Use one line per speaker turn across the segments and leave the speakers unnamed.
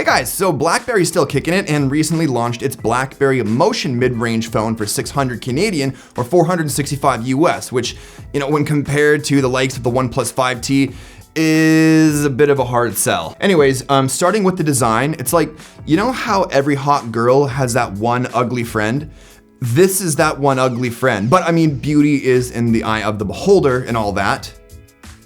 guys, so BlackBerry's still kicking it and recently launched its BlackBerry Motion mid-range phone for 600 Canadian or 465 US, which, when compared to the likes of the OnePlus 5T, is a bit of a hard sell. Anyways, starting with the design, it's like, how every hot girl has that one ugly friend? This is that one ugly friend, but I mean, beauty is in the eye of the beholder and all that.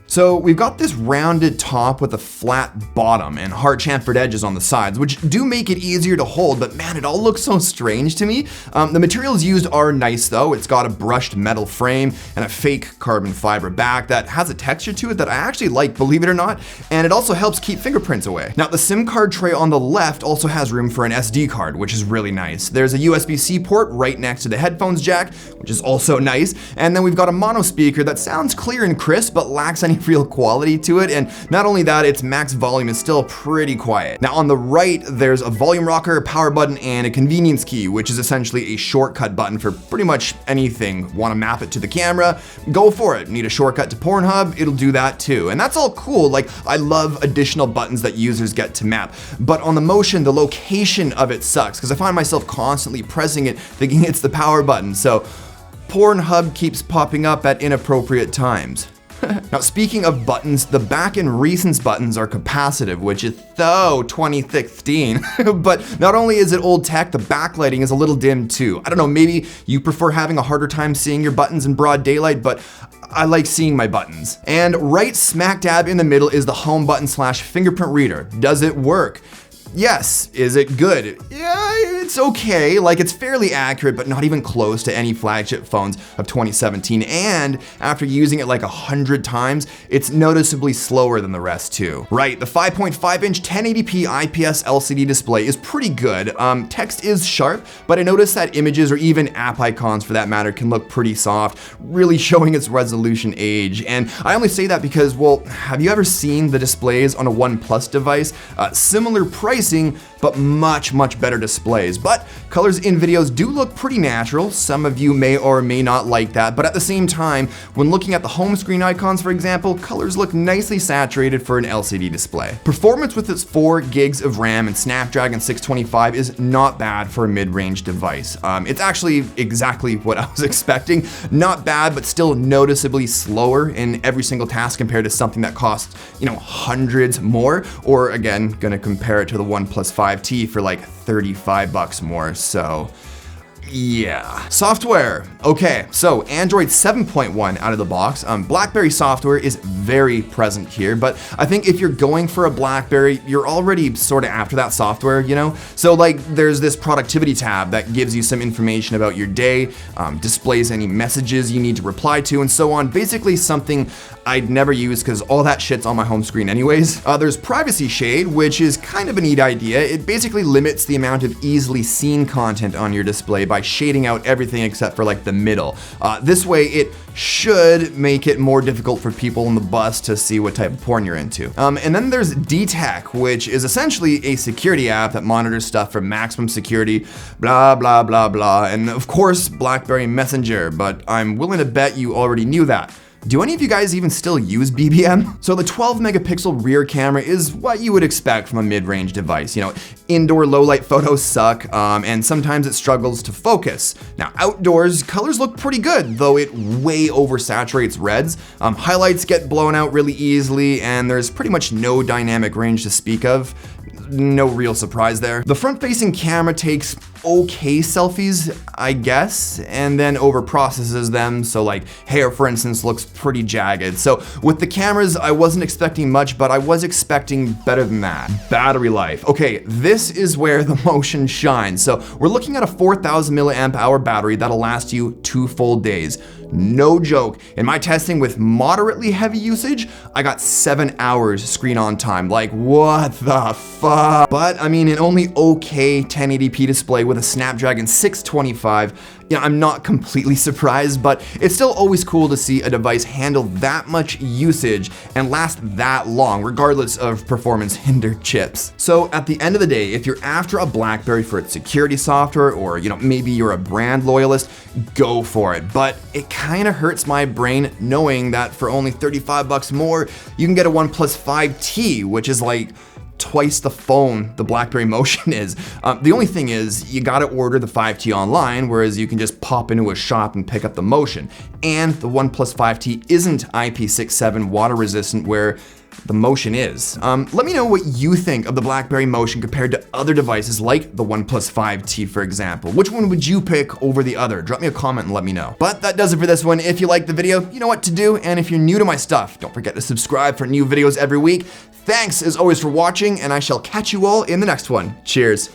So we've got this rounded top with a flat bottom and hard chamfered edges on the sides, which do make it easier to hold, but man, it all looks so strange to me. The materials used are nice though. It's got a brushed metal frame and a fake carbon fiber back that has a texture to it that I actually like, believe it or not, and it also helps keep fingerprints away. Now the SIM card tray on the left also has room for an SD card, which is really nice. There's a USB-C port right next to the headphones jack, which is also nice, and then we've got a mono speaker that sounds clear and crisp, but lacks any real quality to it, and not only that, its max volume is still pretty quiet. Now on the right, there's a volume rocker, power button, and a convenience key, which is essentially a shortcut button for pretty much anything. Want to map it to the camera? Go for it. Need a shortcut to Pornhub? It'll do that too. And that's all cool. Like, I love additional buttons that users get to map, but on the Motion, the location of it sucks because I find myself constantly pressing it thinking it's the power button. So Pornhub keeps popping up at inappropriate times. Now, speaking of buttons, the back and recents buttons are capacitive, which is so 2016. But not only is it old tech, the backlighting is a little dim too. I don't know, maybe you prefer having a harder time seeing your buttons in broad daylight, but I like seeing my buttons. And right smack dab in the middle is the home button / fingerprint reader. Does it work? Yes. Is it good? Yeah, it's okay. Like, it's fairly accurate, but not even close to any flagship phones of 2017. And after using it like 100 times, it's noticeably slower than the rest too. Right, the 5.5-inch 1080p IPS LCD display is pretty good. Text is sharp, but I noticed that images or even app icons for that matter can look pretty soft, really showing its resolution age. And I only say that because, well, have you ever seen the displays on a OnePlus device? Similar pricing, but much better displays. But colors in videos do look pretty natural. Some of you may or may not like that, but at the same time, when looking at the home screen icons, for example, colors look nicely saturated for an LCD display. Performance with its 4 gigs of RAM and Snapdragon 625 is not bad for a mid-range device. It's actually exactly what I was expecting. Not bad, but still noticeably slower in every single task compared to something that costs, hundreds more, or again, gonna compare it to the OnePlus 5T for like 35 bucks more, so yeah. Software. Okay, so Android 7.1 out of the box. BlackBerry software is very present here, but I think if you're going for a BlackBerry, you're already sort of after that software, So like, there's this productivity tab that gives you some information about your day, displays any messages you need to reply to, and so on. Basically something I'd never use because all that shit's on my home screen anyways. There's Privacy Shade, which is kind of a neat idea. It basically limits the amount of easily seen content on your display by shading out everything except for like the middle. This way it should make it more difficult for people on the bus to see what type of porn you're into. And then there's DTech, which is essentially a security app that monitors stuff for maximum security, blah, blah, blah, blah. And of course, BlackBerry Messenger, but I'm willing to bet you already knew that. Do any of you guys even still use BBM? So the 12 megapixel rear camera is what you would expect from a mid-range device. Indoor low light photos suck, and sometimes it struggles to focus. Now outdoors, colors look pretty good, though it way oversaturates reds. Highlights get blown out really easily, and there's pretty much no dynamic range to speak of. No real surprise there. The front-facing camera takes okay selfies, I guess, and then over-processes them, so like hair, for instance, looks pretty jagged. So with the cameras, I wasn't expecting much, but I was expecting better than that. Battery life. Okay, this is where the Motion shines. So we're looking at a 4,000 milliamp hour battery that'll last you 2 full days. No joke. In my testing with moderately heavy usage, I got 7 hours screen on time. Like, what the fuck? But I mean, an only okay 1080p display with a Snapdragon 625, I'm not completely surprised, but it's still always cool to see a device handle that much usage and last that long, regardless of performance hindered chips. So at the end of the day, if you're after a BlackBerry for its security software, or maybe you're a brand loyalist, go for it. But it kind of hurts my brain knowing that for only 35 bucks more, you can get a OnePlus 5T, which is like twice the phone the BlackBerry Motion is. The only thing is, you gotta order the 5T online, whereas you can just pop into a shop and pick up the Motion. And the OnePlus 5T isn't IP67 water resistant, where the Motion is. Let me know what you think of the BlackBerry Motion compared to other devices like the OnePlus 5T, for example. Which one would you pick over the other? Drop me a comment and let me know. But that does it for this one. If you liked the video, you know what to do. And if you're new to my stuff, don't forget to subscribe for new videos every week. Thanks as always for watching, and I shall catch you all in the next one. Cheers.